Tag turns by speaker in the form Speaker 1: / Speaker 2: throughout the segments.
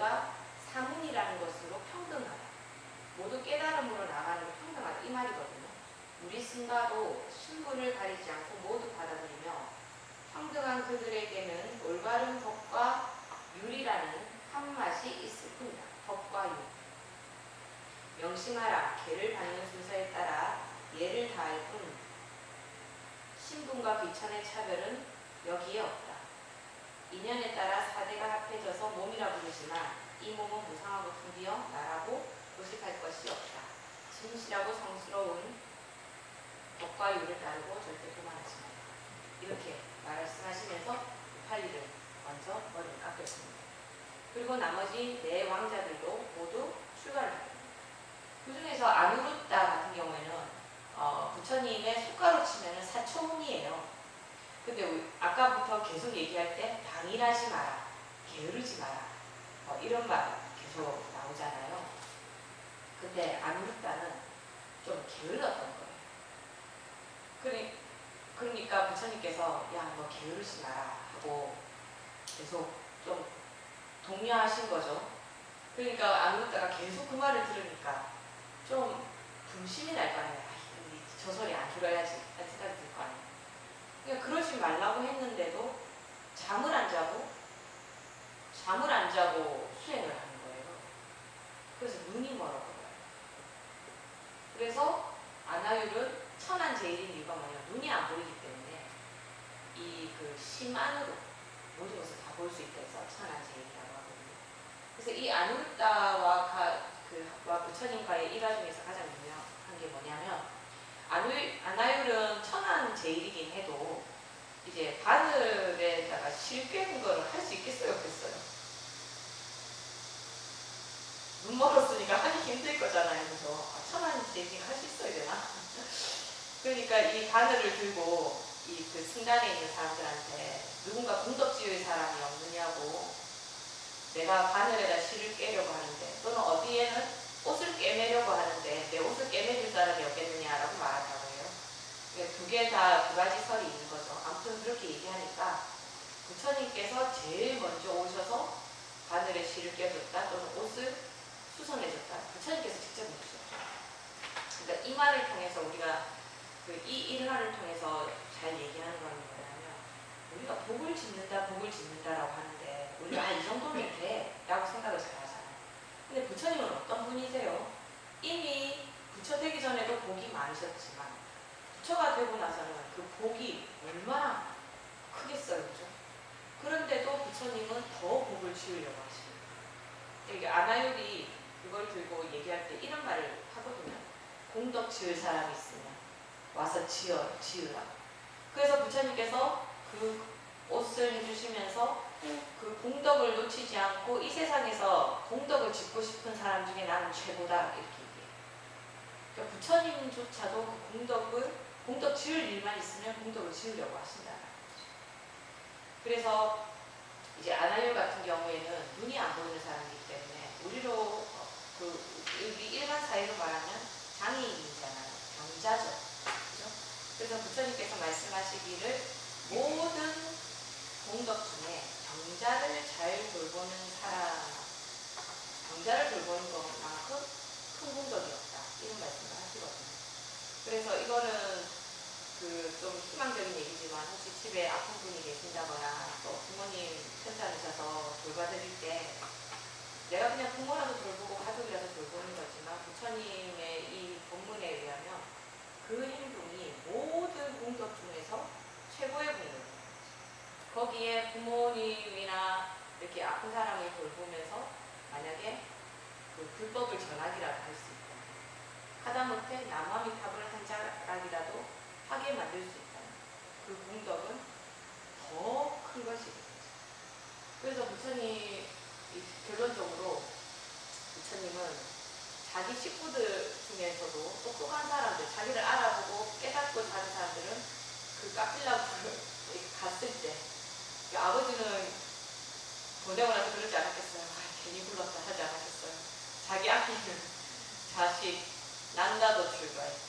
Speaker 1: 우리가 사문이라는 것으로 평등하다. 모두 깨달음으로 나가는 평등하다. 이 말이거든요. 우리 승가도 신분을 가리지 않고 모두 받아들이며 평등한 그들에게는 올바른 법과 율이라는 한 맛이 있을 뿐이다. 법과 율. 명심하라. 계를 받는 순서에 따라 예를 다할 뿐 신분과 귀천의 차별은 여기에 없다. 인연에 따라 사대가 합해져서 몸이라 부르지만 이 몸은 무상하고 드디어 나라고 의식할 것이 없다. 진실하고 성스러운 법과 율을 따르고 절대 교만하지 말라. 이렇게 말씀하시면서 팔리를 먼저 머리를 깎였습니다. 그리고 나머지 네 왕자들도 모두 출가를 합니다. 그 중에서 아누루타 같은 경우에는 부처님의 숫가로 치면 사초문이에요. 근데 아까부터 계속 얘기할 때 방일하지 마라, 게으르지 마라 이런 말 계속 나오잖아요. 근데 아누루타는 좀 게을렀던 거예요. 그러니까 부처님께서 야, 너 게으르지 마라 하고 계속 좀 독려하신 거죠. 그러니까 아누루타가 계속 그 말을 들으니까 좀 불신이 날 거 아니에요. 저 소리 안 들어야지 라는 생각이 들 거 아니에요. 그러니까 그러지 말라고 했는데도 잠을 안 자고 수행을 하는 거예요. 그래서 눈이 멀어버려요. 그래서 아나율은 천한제일인 이유가 뭐냐면 눈이 안 보이기 때문에 이 그 심 안으로 모든 것을 다 볼 수 있다 해서 천한제일이라고 하거든요. 그래서 이 아누루타와 부처님과의 일화 중에서 가장 유명한 게 뭐냐면 아나율은 천한제일이긴 해도 이제 바늘에다가 실 꿰는 거를 할 수 있겠어요? 없겠어요? 눈 멀었으니까 하기 힘들 거잖아요. 그래서 천한제일이니까 할 수 있어야 되나? 그러니까 이 바늘을 들고 이 그 승단에 있는 사람들한테 누군가 공덕지의 사람이 없느냐고 내가 바늘에다 실을 꿰려고 하는데 또는 어디에는 옷을 꿰매려고 하는데 내 옷을 꿰매줄 사람이 없겠느냐라고 말한다고 해요. 두 개 다 두 가지 설이 있는 거죠. 아무튼 그렇게 얘기하니까 부처님께서 제일 먼저 오셔서 바늘에 실을 꿰줬다 또는 옷을 수선해줬다. 부처님께서 직접 해주셨죠. 그러니까 이 말을 통해서 우리가 이 일화를 통해서 잘 얘기하는 건 뭐냐면 우리가 복을 짓는다라고 하는데 우리가 이 정도면 돼 라고 생각을 잘 하잖아요. 근데 부처님은 어떤 분이세요? 이미 부처 되기 전에도 복이 많으셨지만 부처가 되고 나서는 그 복이 얼마나 크겠어요. 그죠? 그런데도 부처님은 더 복을 지으려고 하십니다. 이게 아나율이 그걸 들고 얘기할 때 이런 말을 하거든요. 공덕 지을 사람이 있으면 와서 지으라. 그래서 부처님께서 그 옷을 해주시면서 그 공덕을 놓치지 않고 이 세상에서 공덕을 짓고 싶은 사람 중에 나는 최고다 이렇게 얘기해요. 그러니까 부처님조차도 그 공덕 지을 일만 있으면 공덕을 지으려고 하신다는 거죠. 그래서 이제 아나율 같은 경우에는 눈이 안 보이는 사람이기 때문에 우리로 우리 일반 사회로 말하면 장애인이잖아요. 병자죠. 그죠? 그래서 부처님께서 말씀하시기를 모든 공덕 중에 병자를 잘 돌보는 사람, 병자를 돌보는 것만큼 큰 공덕이 없다. 이런 말씀을 하시거든요. 그래서 이거는 좀 희망적인 얘기지만 혹시 집에 아픈 분이 계신다거나 또 부모님 편찮으셔서 돌봐드릴 때 내가 그냥 부모라도 돌보고 가족이라도 돌보는 거지만 부처님의 이 본문에 의하면 그 행동이 모든 공덕 중에서 최고의 공덕입니다. 거기에 부모님이나 이렇게 아픈 사람을 돌보면서 만약에 그 불법을 전하기라도 할 수 있다. 하다못해 나무아미타불 한 자락이라도 하게 만들 수 있다. 그 공덕은 더 큰 것이겠죠. 그래서 결론적으로 부처님은 자기 식구들 중에서도 똑똑한 사람들, 자기를 알아보고 깨닫고 사는 사람들은 그 카필라부를 갔을 때 아버지는 보내고 나서 그러지 않았겠어요. 괜히 불렀다 하지 않았겠어요. 자기 아끼는 자식 난다도 출가했지,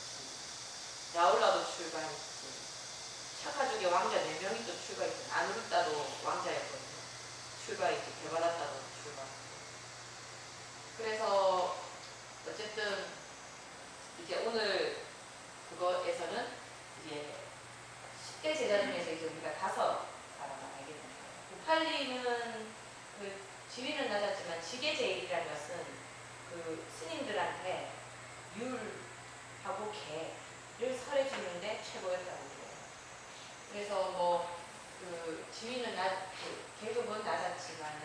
Speaker 1: 라울라도 출가했지, 샤카족의 왕자 4명이 또 출가했지, 아누루타도 왕자였거든요. 출가했지, 데바다타도 출가했고 지위는 낮았지만 지계제일이라는 것은 그 스님들한테 율하고 계를 설해주는데 최고였다고 그래요. 그래서 뭐 그 지위는 그 계급은 낮았지만은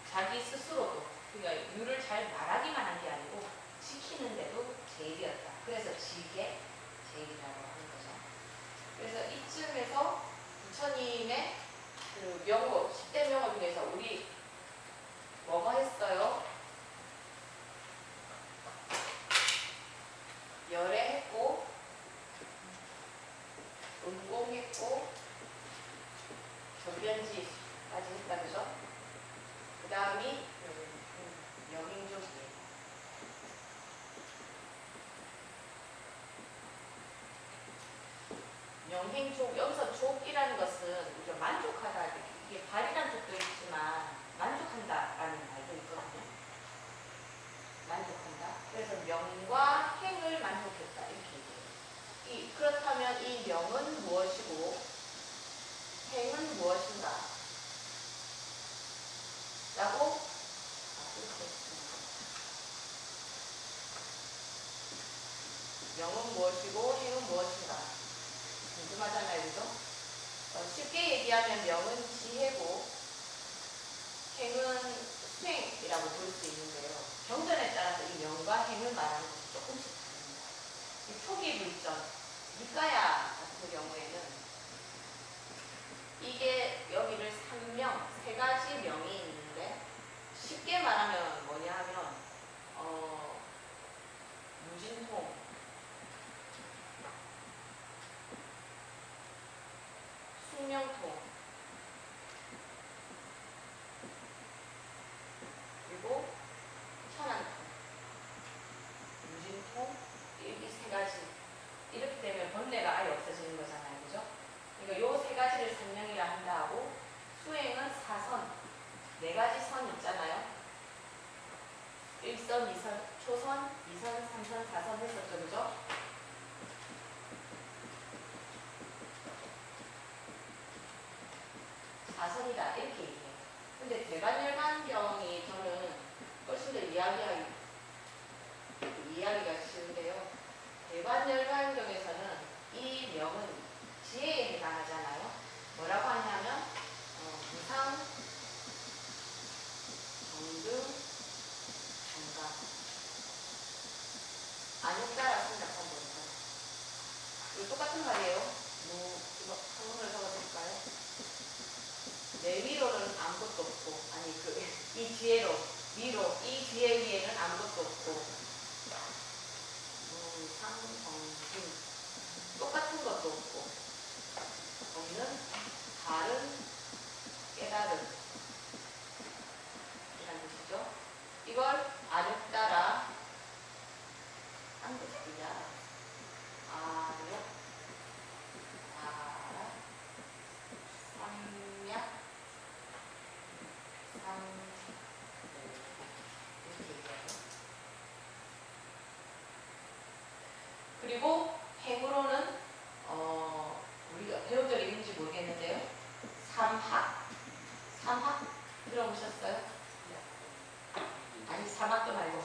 Speaker 1: 자기 스스로도 그러니까 율을 잘 말하기만 한 게 아니고 지키는데도 제일이었다. 그래서 지계 제일이라고 하는 거죠. 그래서 이쯤에서 부처님의 그 명호 10대 명호 중에서 우리 뭐뭐 했어요? 열애했고 음공했고 전변지까지 했다 그죠? 그 다음이 영인족이에요. 영행족, 여기서 족이라는 것은 우리가 만족하다, 이게 발이란 족도 있지만 만족한다라는 말도 있거든요. 만족한다. 그래서 명과 행을 만족했다 이렇게 얘기해요. 그렇다면 이 명은 무엇이고 행은 무엇인가? 라고 명은 무엇이고 행은 무엇인가? 궁금하잖아요, 그죠? 쉽게 얘기하면 명은 지혜고 행은 수행이라고 볼 수 있는데요. 경전에 따라서 이 명과 행을 말하는 것이 조금씩 다릅니다. 이 초기 불전, 니까야 같은 경우에는 이게 여기를 3명, 3가지 명이 있는데 쉽게 말하면 뭐냐 하면 무진통, 숙명통, 그리고 천안통, 무진통, 이 3가지 이렇게 되면 번뇌가 아예 없어지는 거잖아요, 그죠? 그러니까 요 3가지를 생명이라 한다 하고 수행은 4선, 4가지 선 있잖아요. 1선, 2선, 초선, 2선, 3선, 4선 했었죠, 그죠? 사선이다 이렇게 얘기해요. 근데 대관열반경이 저는 훨씬 더 이해하기가 쉬운데요. 대관열반경에서는 이 명은 지혜에 해당하잖아요. 뭐라고 하냐면 무상, 정등, 정각, 안욕따라 생각하면 됩니다. 이거 똑같은 말이에요. 이거 한문으로 적어드릴까요? 내 위로는 아무것도 없고, 아니 이 지혜로 위로 이 지혜 위에는 아무것도 없고, 상정중 똑같은 것도 없고, 없는 다른 깨달음 이란 뜻이죠. 이걸 안욕따라 한 뜻이야. 안욕 따라 삼약 이렇게 얘기하죠. 그리고 행으로는 우리가 배운 적 있는지 모르겠는데요. 삼학 들어보셨어요? 아니 삼학도 말고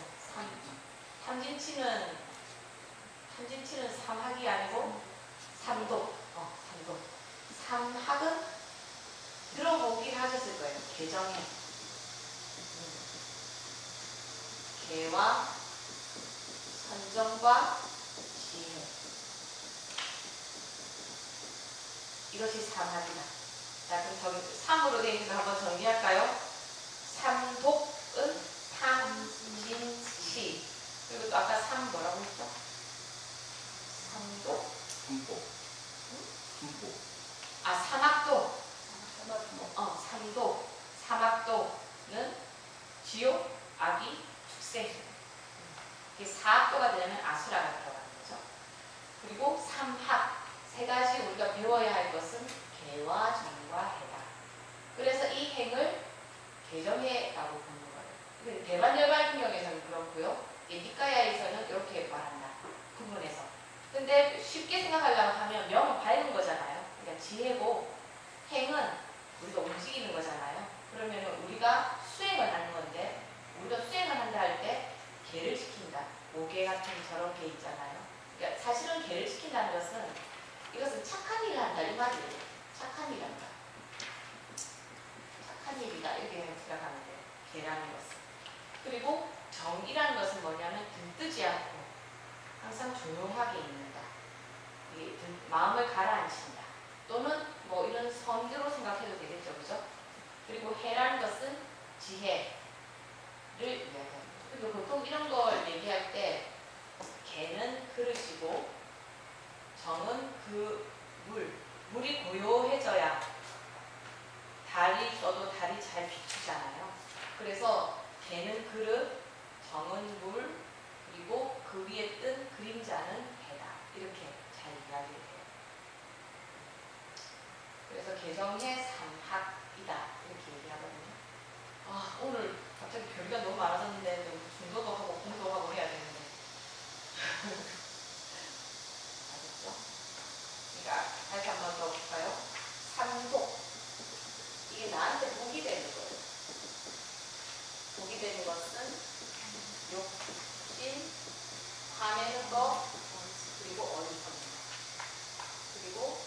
Speaker 1: 삼진치는 삼학이 아니고 삼독. 삼학은 들어보긴 하셨을 거예요. 개정해. 개와 선정과 지혜. 이것이 삼학이다. 자, 그럼 저기 3으로 되어 있는 거 한번 정리할까요? 삼독은 탐진치. 그리고 또 아까 삼 뭐라고 했죠? 삼독?
Speaker 2: 삼복. 삼복.
Speaker 1: 아, 삼학도. 삼독. 삼학도는 지옥, 악이, 축생. 이게 사학도가 되려면 아수라가 들어가는 거죠. 그리고 삼학. 3가지 우리가 배워야 할 것은 개와 정과 해다. 그래서 이 행을 개정해라고 보는 거예요. 대반열반경에서는 그렇고요. 니까야에서는 이렇게 말한다. 구분해서. 근데 쉽게 생각하려고 하면 명은 밝은 거잖아요. 그러니까 지혜고 행은 우리가 움직이는 거잖아요. 그러면 우리가 모개 같은 저런 개 있잖아요. 그러니까 사실은 개를 지킨다는 것은 이것은 착한 일을 한다 이 말이에요. 착한 일 한다. 착한 일이다 이렇게 생각하면 돼요. 개라는 것은. 그리고 정이라는 것은 뭐냐면 들뜨지 않고 항상 조용하게 있는다. 이게 마음을 가라앉힌다. 또는 뭐 이런 선교로 생각해도 되겠죠. 그죠? 그리고 해라는 것은 지혜를 이야기합니다. 그리고 보통 이런 걸 얘기할 때 개는 그릇이고 정은 그 물이 고요해져야 달이 떠도 달이 잘 비추잖아요. 그래서 개는 그릇, 정은 물, 그리고 그 위에 뜬 그림자는 해다. 이렇게 잘 이야기해요. 그래서 개정의 삼학이다. 이렇게 얘기하거든요. 아, 오늘 갑자기 별이가 너무 많아졌는데 중도도 하고 공도 하고 해야 되는데. 알겠죠? 그러니까 다시 한 번 더 볼까요? 삼독. 이게 나한테 복이 되는 거예요. 복이 되는 것은 욕심, 화내는 거, 그리고 어리석는 거. 그리고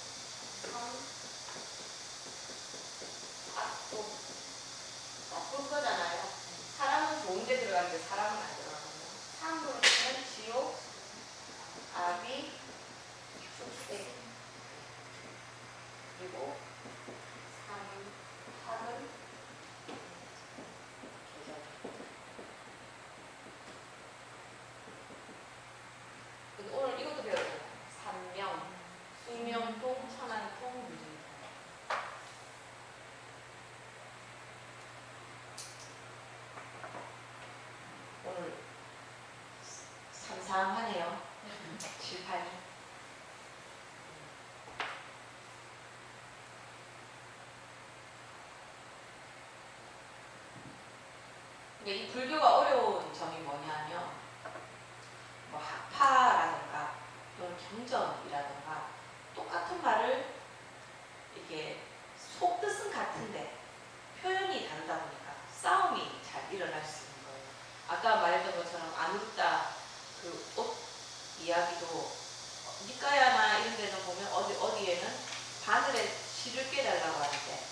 Speaker 1: 악독. 나쁜 거잖아요. 사람은 좋은 데 들어가는데 사람은 안 들어가거든요. 상으로 치면 지옥, 아비, 축생. 그리고 삼학은 계절. 오늘 이것도 배웠잖아요. 삼명, 수명통, 천안통, 무진통. 오늘 삼삼하네요. 7, 8. 근데 이 불교가 어려운 점이 뭐냐면 뭐 학파라든가 또는 경전이라든가 똑같은 말을 이게 속뜻은 같은데 표현이 다르다 보니까 싸움이 잘 일어날 수 있는 거예요. 아까 말했던 것처럼 아누르타 그 옷 이야기도 니까야나 이런 데는 보면 어디에는 바늘에 실을 꿰달라고 하는데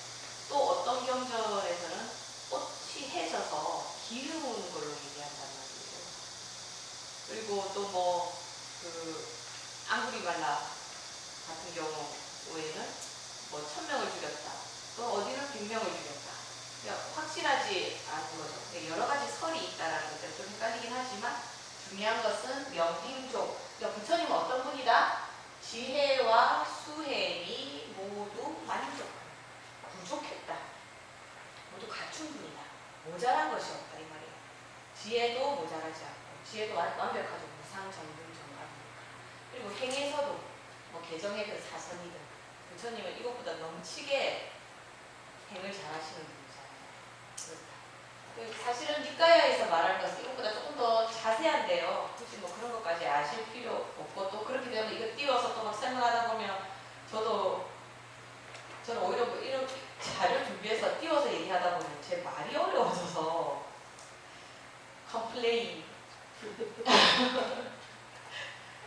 Speaker 1: 또 어떤 경전에서는 옷이 해져서 기르는 걸로 얘기한단 말이에요. 그리고 또 뭐 그 앙구리말라 같은 경우에는 뭐 1000명을 죽였다. 또 어디는 100명을 죽였다. 그러니까 확실하지 않은 거죠. 여러 가지 설이 있다라는 것들 좀 헷갈리긴 하지만 중요한 것은 명행족. 그러니까 부처님은 어떤 분이다? 지혜와 수행이 모두 만족하다. 부족했다. 모두 갖춘 분이다. 모자란 것이 없다 이 말이에요. 지혜도 모자라지 않고 지혜도 완벽하죠. 무상정등정합니다. 그리고 행에서도 뭐 개정이든 사선이든 부처님은 이것보다 넘치게 행을 잘하시는 분이잖아요. 그렇다. 사실은 니까야에서 말할 것은 이것보다 조금 더 자세한데요. 굳이 뭐 그런 것까지 아실 필요 없고 또 그렇게 되면 이거 띄워서 또 막 설명하다 보면 저는 오히려 뭐 이런 자료 준비해서 띄워서 얘기하다 보면 제 말이 어려워져서 컴플레인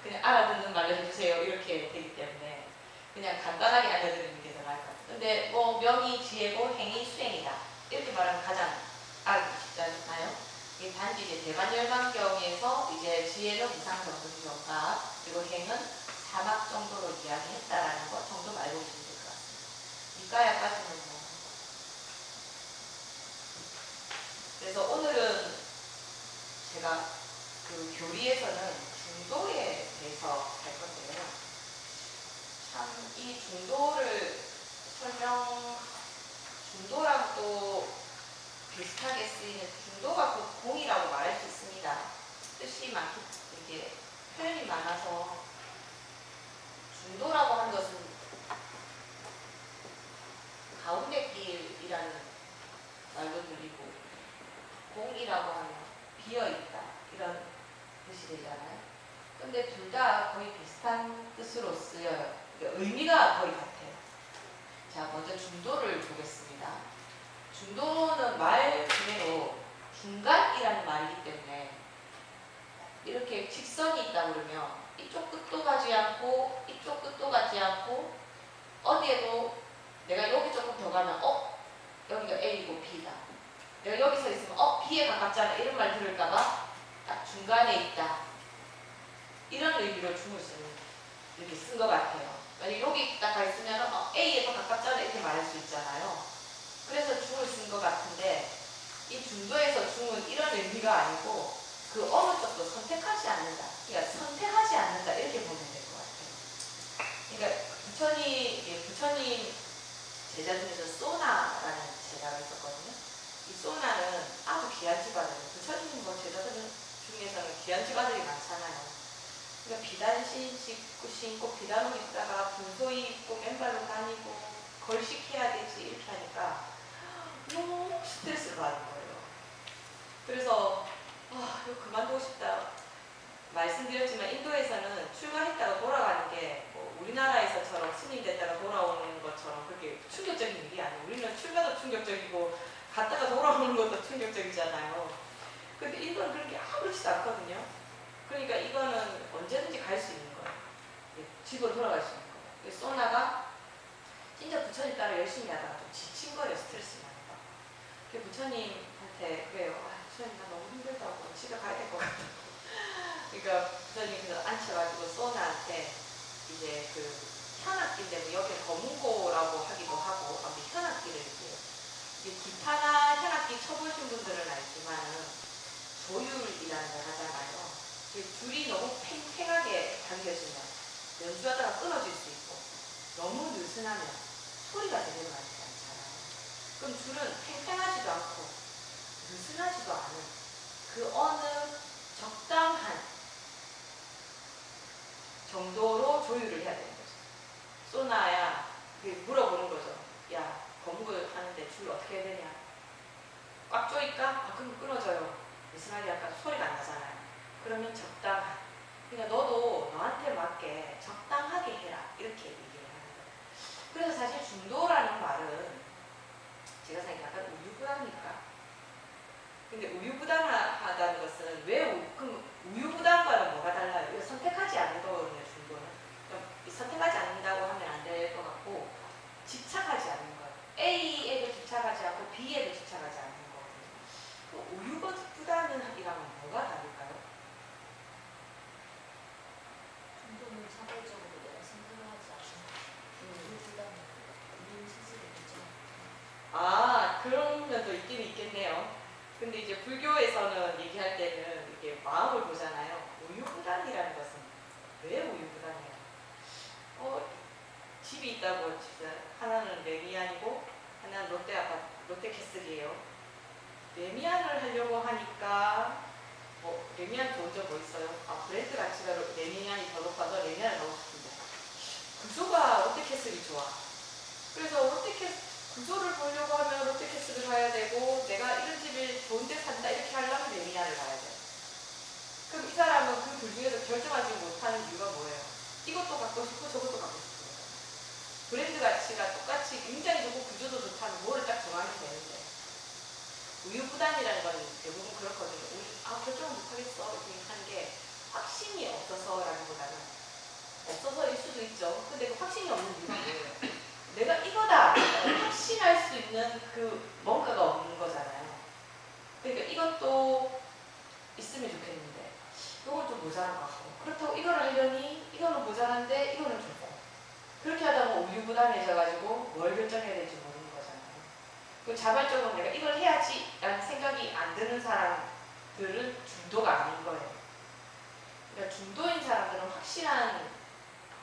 Speaker 1: 그냥 알아듣는 말로 해주세요 이렇게 되기 때문에 그냥 간단하게 알려드리는 게 더 나을 것 같아요. 근데 뭐 명이 지혜고 행이 수행이다 이렇게 말하면 가장 알기 쉽잖아요. 이 단지 이제 대반열반경에서 이제 지혜는 무상정등정가 그리고 행은 사막 정도로 이야기했다라는 것 정도 알고 계시면 될 것 같습니다. 니까야까지는 뭐. 그래서 오늘은 제가 그 교리에서는 중도에 대해서 할 건데요. 참 이 중도를 중도랑 또 비슷하게 쓰이는 중도가 곧 공이라고 말할 수 있습니다. 뜻이 많기 이게 표현이 많아서 중도라고 하는 것은 가운데 길이라는 말도 들리고 공이라고 하면 비어있다 이런 뜻이 되잖아요. 근데 둘 다 거의 비슷한 뜻으로 쓰여요. 그러니까 의미가 거의 같아요. 자, 먼저 중도를 보겠습니다. 중도는 말 그대로 중간이라는 말이기 때문에 이렇게 있다 그러면 이쪽 끝도 가지 않고 이쪽 끝도 가지 않고 어디에도 내가 여기 조금 더 가면 여기가 A고 B다. 내가 여기서 있으면 B에 가깝잖아 이런 말 들을까봐 딱 중간에 있다. 이런 의미로 줌을 쓰는 이렇게 쓴 것 같아요. 만약 여기 딱 가 있으면 A에 더 가깝잖아 이렇게 말할 수 있잖아요. 그래서 줌을 쓴 것 같은데 이 중도에서 줌은 이런 의미가 아니고 그 어느 쪽도 선택하지 않는다. 그러니까 선택하지 않는다 이렇게 보면 될 것 같아요. 그러니까 부처님 제자 중에서 소나라는 제자가 있었거든요. 이 소나는 아주 귀한 집안이에요. 부처님 제자들 중에서는 귀한 집안들이 많잖아요. 그러니까 비단 신고 비단 옷 입다가 분소이 입고 맨발로 다니고 걸식해야 되지 이렇게 하니까 너무 스트레스를 받는 거예요. 그래서 이거 그만두고 싶다. 말씀드렸지만 인도에서는 출가했다가 돌아가는 게뭐 우리나라에서처럼 스님 됐다가 돌아오는 것처럼 그렇게 충격적인 일이 아니에요. 우리는 출가도 충격적이고 갔다가 돌아오는 것도 충격적이잖아요. 근데 인도는 그런 게 아무렇지도 않거든요. 그러니까 이거는 언제든지 갈 수 있는 거예요. 집으로 돌아갈 수 있는 거예요. 소나가 진짜 부처님 따라 열심히 하다가 좀 지친 거예요. 스트레스 많이 받고. 그 부처님한테 그래요. 부처님 나 너무 힘들다고 집에 가야 될 것 같다고. 그러니까 부처님 그래서 앉혀가지고 소나한테 이제 그 현악기인데 뭐 여기 거문고라고 하기도 하고 아무튼 현악기를 이제 기타나 현악기 쳐보신 분들은 알지만은 조율이라는 걸 하잖아요. 줄이 너무 팽팽하게 당겨지면 연주하다가 끊어질 수 있고 너무 느슨하면 소리가 제대로 나지 않잖아요. 그럼 줄은 팽팽하지도 않고 느슨하지도 않은 그 어느 적당한 정도로 조율을 해야 되는 거죠. 소나야 물어보는 거죠. 야 거문고 하는데 줄 어떻게 해야 되냐? 꽉 조일까? 그럼 끊어져요. 느슨하게 할까? 소리가 안 나잖아요. 그러면 적당한. 그러니까 너도 너한테 맞게 적당하게 해라. 이렇게 얘기를 하는 거예요. 그래서 사실 중도라는 말은 제가 생각해 약간 우유부단일까? 근데 우유부단하다는 것은 그럼 우유부단과는 뭐가 달라요? 이거 선택하지 않는 거거든요. 중도는. 선택하지 않는다고 하면 안 될 것 같고 집착하지 않는 거예요. A에도 집착하지 않고 B에도 집착하지 않는 거거든요. 우유부단이랑은 뭐가 다를까요?
Speaker 3: 중도는 자발적으로 내가 선택하지 않는 우유부단은 본인 스스로 결정.
Speaker 1: 그런 면도 있긴 있겠네요. 근데 이제 불교에서는 얘기할 때는 이게 마음을 보잖아요. 우유부단이라는 것은 왜 우유부단이에요? 집이 있다고 진짜 하나는 레미안이고 하나는 롯데캐슬이에요. 레미안을 하려고 하니까 레미안 좋은 점 뭐 있어요? 브랜드 가치가 레미안이 더 높아서 레미안을 넣고 싶은데 구조가 롯데캐슬이 좋아. 그래서 구조를 보려고 하면 롯데캐슬을 가야 되고 내가 이런 집을 좋은 데 산다 이렇게 하려면 레미안을 가야 돼. 그럼 이 사람은 그 둘 중에서 결정하지 못하는 이유가 뭐예요? 이것도 갖고 싶고 저것도 갖고 싶고 브랜드 가치가 똑같이 굉장히 좋고 구조도 좋다면 뭐를 딱 정하면 되는데 우유부단이라는 건 대부분 그렇거든요. 결정을 못하겠어 이렇게 하는 게 확신이 없어서라기보다는 없어서일 수도 있죠. 근데 그 확신이 없는 이유가 뭐예요? 내가 이거다 확신할 수 있는 그 뭔가가 없는 거잖아요. 그러니까 이것도 있으면 좋겠는데 이건 좀 모자란 것 같고 그렇다고 이걸 하려니 이거는 모자란데 이거는 좋고 그렇게 하다 보면 우유부단해져가지고 뭘 결정해야 될지 모르는 거잖아요. 그 자발적으로 내가 이걸 해야지 라는 생각이 안 드는 사람들은 중도가 아닌 거예요. 그러니까 중도인 사람들은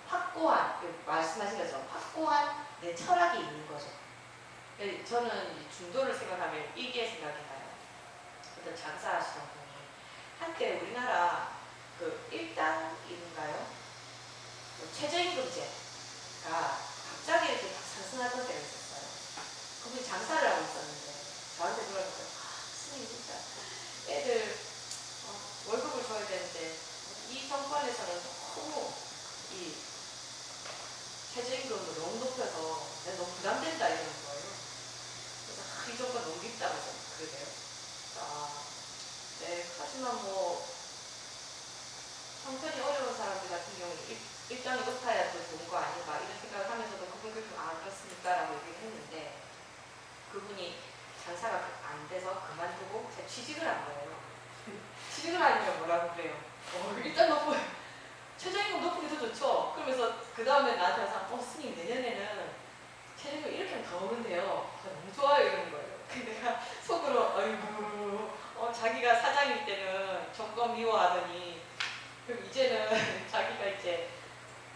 Speaker 1: 확고한 말씀하신 것처럼 확고한 내 철학이 있는 거죠. 저는 중도를 생각하면 이게 생각이 나요. 어떤 장사하시던 분이 한때 우리나라 그 일당인가요? 최저임금제가 갑자기 이렇게 막 상승하던 때가 있었어요. 그분이 장사를 하고 있었는데 저한테 그러니까 스님 진짜 애들 월급을 줘야 되는데 이 정권에서는 너무 이 최저임금을 너무 높여서 내가 너무 부담된다 이러는 거예요. 그래서 이 정권 너무 깊다고 그러대요. 네, 하지만 형편이 어려운 사람들 같은 경우는 일정이 높아야 더 좋은 거 아닌가 이런 생각을 하면서도 그분께 그렇습니까? 라고 얘기를 했는데 그분이 장사가 안 돼서 그만두고 취직을 한 거예요. 취직을 하니까 뭐라고 그래요? 일단 높고 최저임금 높은 게 더 좋죠. 그러면서 그 다음에 나한테 와서 스님 내년에는 최저임금 이렇게 하면 더 오른대요. 너무 좋아요 이러는 거예요. 근데 내가 속으로 아이고 자기가 사장일 때는 정권 미워하더니 그럼 이제는 자기가 이제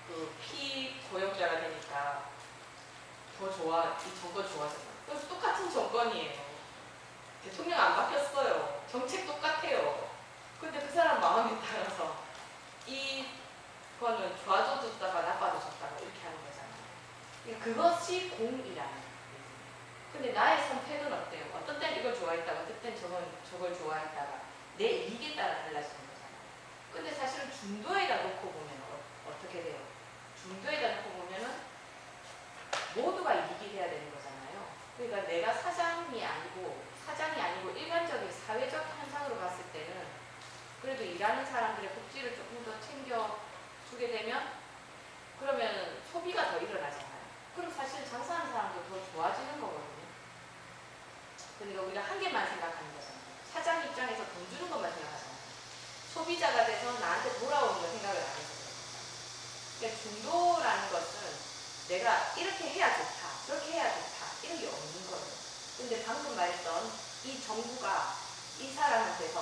Speaker 1: 그 피고용자가 되니까 더 좋아, 이 정권 좋아졌나. 똑같은 정권이에요. 대통령 안 바뀌었어요. 정책 똑같아요. 근데 그 사람 마음에 따라서 이거는 좋아져줬다가 나빠져줬다가 이렇게 하는 거잖아요. 그러니까 그것이 공이라는 거예요. 근데 나의 선택은 어때요? 어떤 때는 이걸 좋아했다가 어떤 때는 저걸 좋아했다가 내 이익에 따라 달라지는 거잖아요. 근데 사실은 중도에다 놓고 보면 어떻게 돼요? 중도에다 놓고 보면은 모두가 이익이 돼야 되는 거잖아요. 그러니까 내가 사장이 아니고 일반적인 사회적 현상으로 봤을 때는 그래도 일하는 사람들의 복지를 조금 더 챙겨주게 되면 그러면 소비가 더 일어나잖아요. 그럼 사실 장사하는 사람도 더 좋아지는 거거든요. 그러니까 우리가 한 개만 생각하는 거잖아요. 사장 입장에서 돈 주는 것만 생각하잖아요. 소비자가 돼서 나한테 돌아오는 걸 생각을 안 해서 그래요. 그러니까 중도라는 것은 내가 이렇게 해야 좋다, 저렇게 해야 좋다 이런 게 없는 거예요. 근데 방금 말했던 이 정부가 이 사람한테서